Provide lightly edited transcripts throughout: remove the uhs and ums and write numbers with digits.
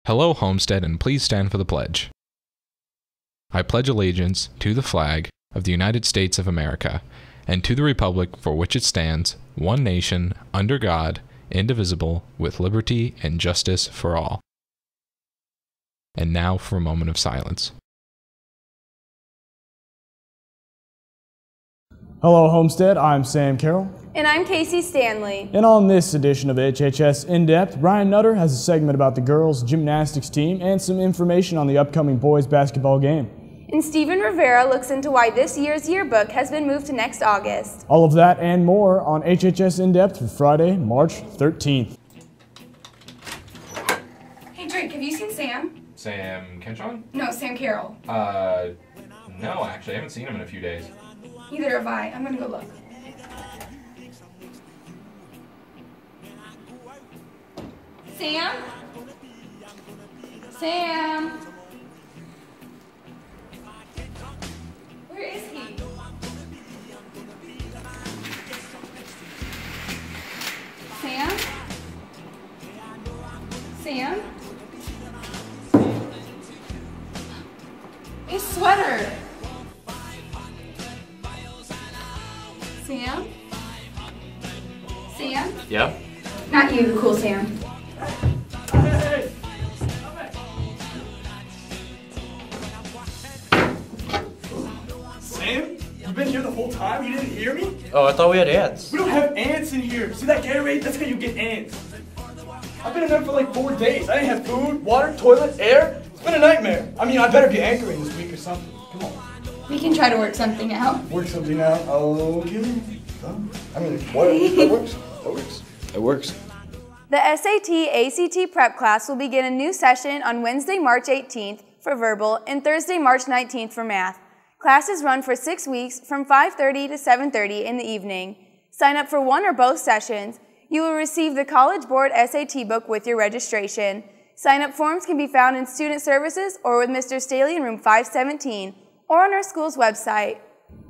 Hello, Homestead, and please stand for the pledge. I pledge allegiance to the flag of the United States of America and to the republic for which it stands, one nation, under God, indivisible, with liberty and justice for all. And now for a moment of silence. Hello, Homestead. I'm Sam Carroll. And I'm Casey Stanley. And on this edition of HHS In-Depth, Ryan Nutter has a segment about the girls' gymnastics team and some information on the upcoming boys' basketball game. And Stephen Rivera looks into why this year's yearbook has been moved to next August. All of that and more on HHS In-Depth for Friday, March 13th. Hey Drake, have you seen Sam? Sam Kenchon? No, Sam Carroll. No, actually, I haven't seen him in a few days. Neither have I. I'm gonna go look. Sam? Sam? Where is he? Sam? Sam? His sweater! Sam? Sam? Yeah? Not you, cool Sam. Sam? You've been here the whole time? You didn't hear me? Oh, I thought we had ants. We don't have ants in here. See that Gatorade? That's how you get ants. I've been in there for like 4 days. I didn't have food, water, toilet, air. It's been a nightmare. I mean, I better be anchoring this week or something. Come on. We can try to work something out. Work something out. Okay. I mean, whatever. It works. It works. It works. The SAT-ACT prep class will begin a new session on Wednesday, March 18th for verbal and Thursday, March 19th for math. Classes run for 6 weeks from 5:30 to 7:30 in the evening. Sign up for one or both sessions. You will receive the College Board SAT book with your registration. Sign-up forms can be found in Student Services or with Mr. Staley in room 517 or on our school's website.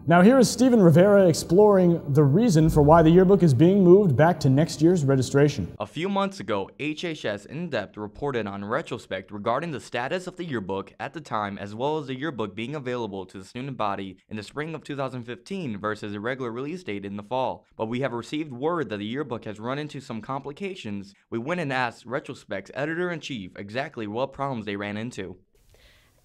Now here is Stephen Rivera exploring the reason for why the yearbook is being moved back to next year's registration. A few months ago, HHS In-Depth reported on retrospect regarding the status of the yearbook at the time, as well as the yearbook being available to the student body in the spring of 2015 versus a regular release date in the fall. But we have received word that the yearbook has run into some complications. We went and asked Retrospect's editor-in-chief exactly what problems they ran into.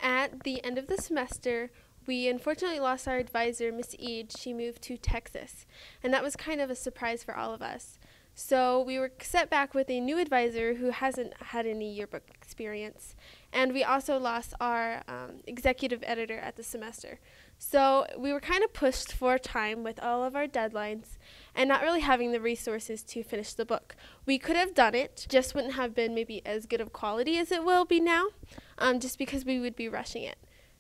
At the end of the semester, we unfortunately lost our advisor, Miss Eade. She moved to Texas, and that was kind of a surprise for all of us. So we were set back with a new advisor who hasn't had any yearbook experience, and we also lost our executive editor at the semester. So we were kind of pushed for time with all of our deadlines and not really having the resources to finish the book. We could have done it, just wouldn't have been maybe as good of quality as it will be now, just because we would be rushing it.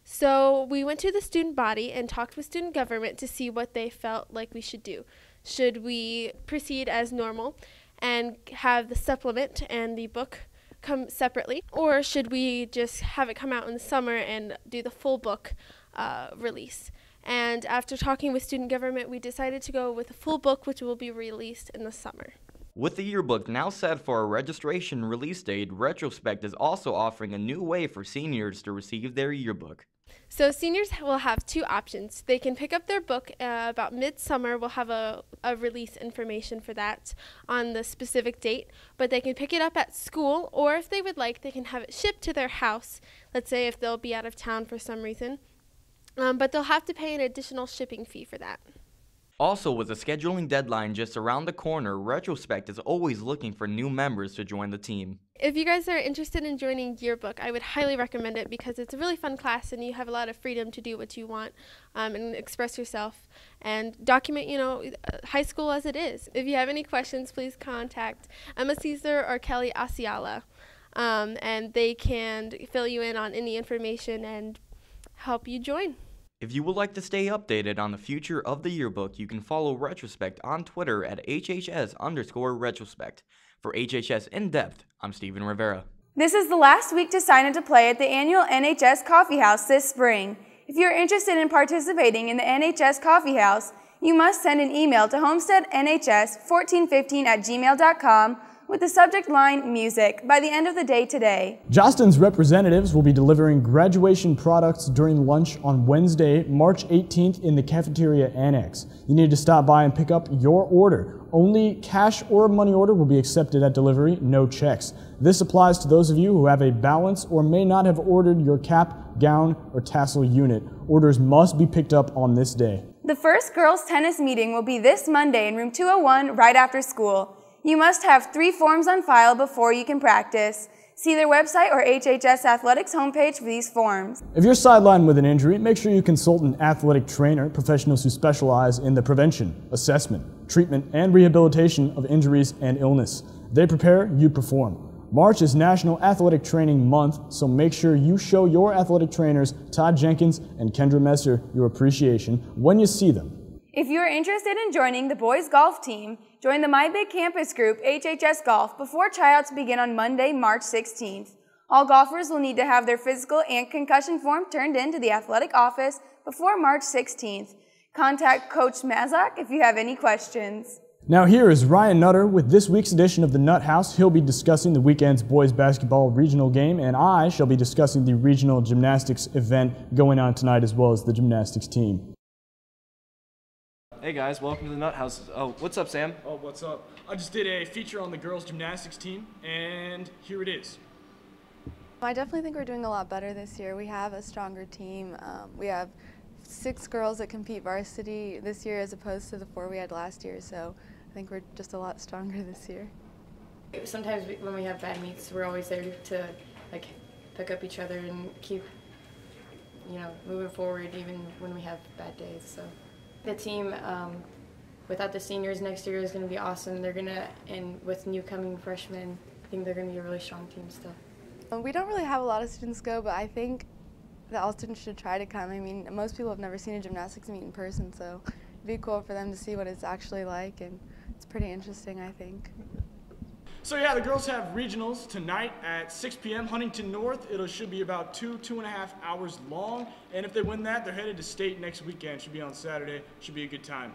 So we went to the student body and talked with student government to see what they felt like we should do. Should we proceed as normal and have the supplement and the book come separately, or should we just have it come out in the summer and do the full book release? And after talking with student government, we decided to go with a full book, which will be released in the summer. With the yearbook now set for a registration release date, Retrospect is also offering a new way for seniors to receive their yearbook. So seniors will have two options. They can pick up their book about midsummer. We'll have a release information for that on the specific date, but they can pick it up at school, or if they would like, they can have it shipped to their house, let's say if they'll be out of town for some reason, but they'll have to pay an additional shipping fee for that. Also, with the scheduling deadline just around the corner, Retrospect is always looking for new members to join the team. If you guys are interested in joining yearbook, I would highly recommend it because it's a really fun class and you have a lot of freedom to do what you want and express yourself and document, high school as it is. If you have any questions, please contact Emma Caesar or Kelly Asiala, and they can fill you in on any information and help you join. If you would like to stay updated on the future of the yearbook, you can follow Retrospect on Twitter at HHS_Retrospect. For HHS In-Depth, I'm Stephen Rivera. This is the last week to sign up to play at the annual NHS Coffee House this spring. If you're interested in participating in the NHS Coffee House, you must send an email to homesteadnhs1415@gmail.com with the subject line Music by the end of the day today. Jostens representatives will be delivering graduation products during lunch on Wednesday, March 18th in the cafeteria annex. You need to stop by and pick up your order. Only cash or money order will be accepted at delivery, no checks. This applies to those of you who have a balance or may not have ordered your cap, gown, or tassel unit. Orders must be picked up on this day. The first girls' tennis meeting will be this Monday in room 201 right after school. You must have 3 forms on file before you can practice. See their website or HHS Athletics homepage for these forms. If you're sidelined with an injury, make sure you consult an athletic trainer, professionals who specialize in the prevention, assessment, treatment, and rehabilitation of injuries and illness. They prepare, you perform. March is National Athletic Training Month, so make sure you show your athletic trainers, Todd Jenkins and Kendra Messer, your appreciation when you see them. If you are interested in joining the boys golf team, join the My Big Campus group HHS Golf before tryouts begin on Monday, March 16th. All golfers will need to have their physical and concussion form turned in to the athletic office before March 16th. Contact Coach Mazak if you have any questions. Now here is Ryan Nutter with this week's edition of the Nut House. He'll be discussing the weekend's boys basketball regional game, and I shall be discussing the regional gymnastics event going on tonight as well as the gymnastics team. Hey guys, welcome to the Nut House. Oh, what's up, Sam? Oh, what's up? I just did a feature on the girls gymnastics team, and here it is. I definitely think we're doing a lot better this year. We have a stronger team. We have 6 girls that compete varsity this year as opposed to the 4 we had last year, so I think we're just a lot stronger this year. Sometimes when we have bad meets, we're always there to like pick up each other and keep, moving forward even when we have bad days. So the team, without the seniors next year, is going to be awesome. And with new coming freshmen, I think they're going to be a really strong team still. We don't really have a lot of students go, but I think that all students should try to come. I mean, most people have never seen a gymnastics meet in person, so it'd be cool for them to see what it's actually like, and it's pretty interesting, I think. So yeah, the girls have regionals tonight at 6 p.m. Huntington North. It should be about 2.5 hours long, and if they win that, they're headed to state next weekend. Should be on Saturday. Should be a good time.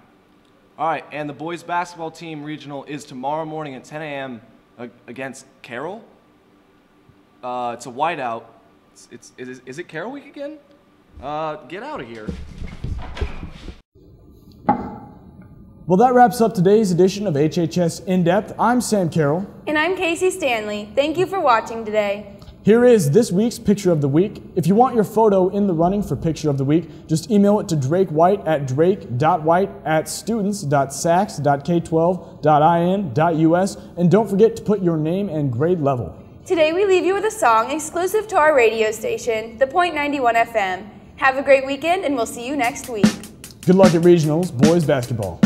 All right, and the boys basketball team regional is tomorrow morning at 10 a.m. Against Carroll. It's a whiteout. Is it Carroll week again? Get out of here. Well, that wraps up today's edition of HHS In Depth. I'm Sam Carroll. And I'm Casey Stanley. Thank you for watching today. Here is this week's Picture of the Week. If you want your photo in the running for Picture of the Week, just email it to Drake White at drake.white@students.sacs.k12.in.us, and don't forget to put your name and grade level. Today we leave you with a song exclusive to our radio station, the Point 91 FM. Have a great weekend, and we'll see you next week. Good luck at regionals, boys basketball.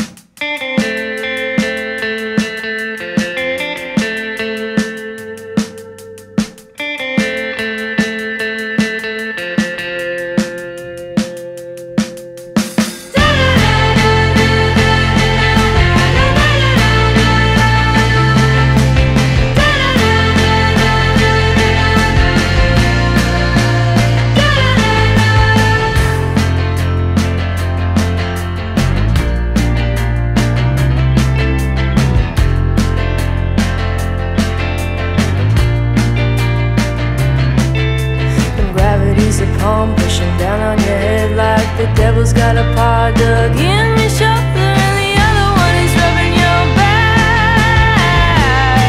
Pushing down on your head like the devil's got a paw dug in your shoulder, and the other one is rubbing your back.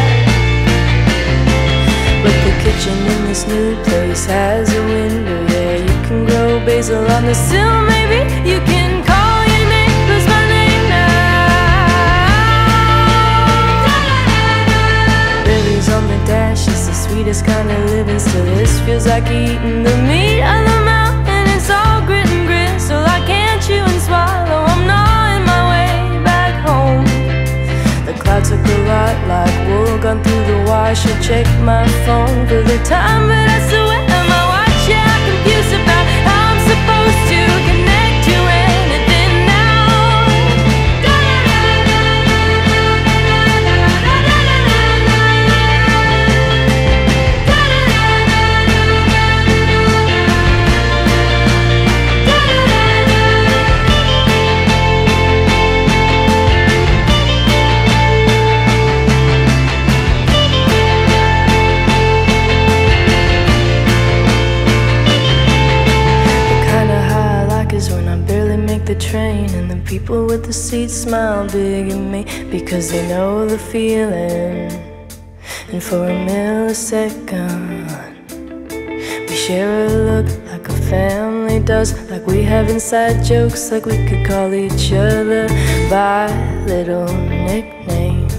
But the kitchen in this new place has a window. Yeah, you can grow basil on the sill. Maybe you can call your neighbors by name now. Berries on the dash is the sweetest kind of living. Still, this feels like eating the meat of the mouth, and it's all grit and gristle. I can't chew and swallow. I'm gnawing my way back home. The clouds look a lot like wool gone through the wire. Should check my phone for the time, but I still wear my watch. Yeah, I'm confused about how I'm supposed to connect to anything now. people with the seats smile big at me because they know the feeling. And for a millisecond, we share a look like a family does, like we have inside jokes, like we could call each other by little nicknames.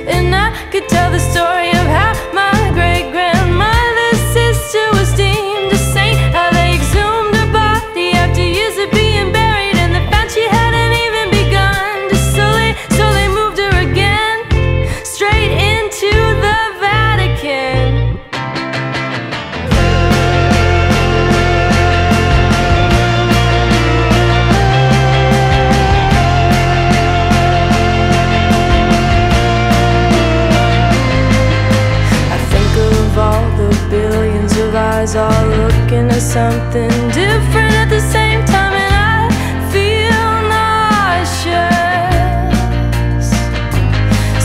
And I could tell the story of how my great-grandmother's sister was deemed a saint, how they exhumed her body after years of being buried, and they found she hadn't even begun to sully, so they moved her again straight into the Vatican. Billions of eyes all looking at something different at the same time, and I feel nauseous.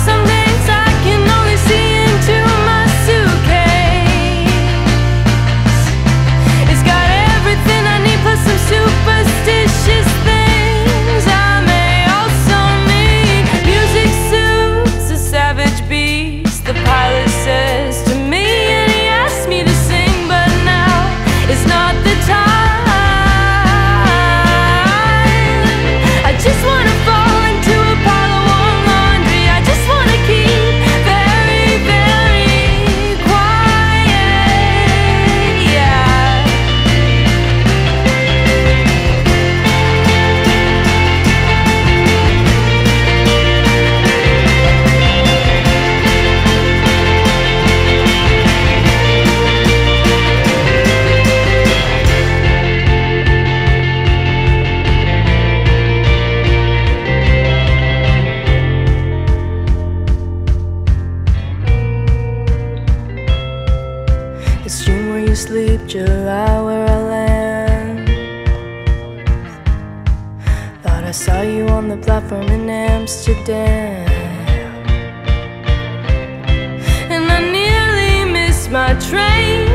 Some days I can only see into my suitcase. It's got everything I need plus some superstitious things I may also need. Music suits a savage beast, the pilot says to me. It's not the time. I just wanna fall into a pile of warm laundry. I just wanna keep very, very quiet, yeah. It's June where you sleep, July where I land. Thought I saw you on the platform in Amsterdam, and I nearly missed my train.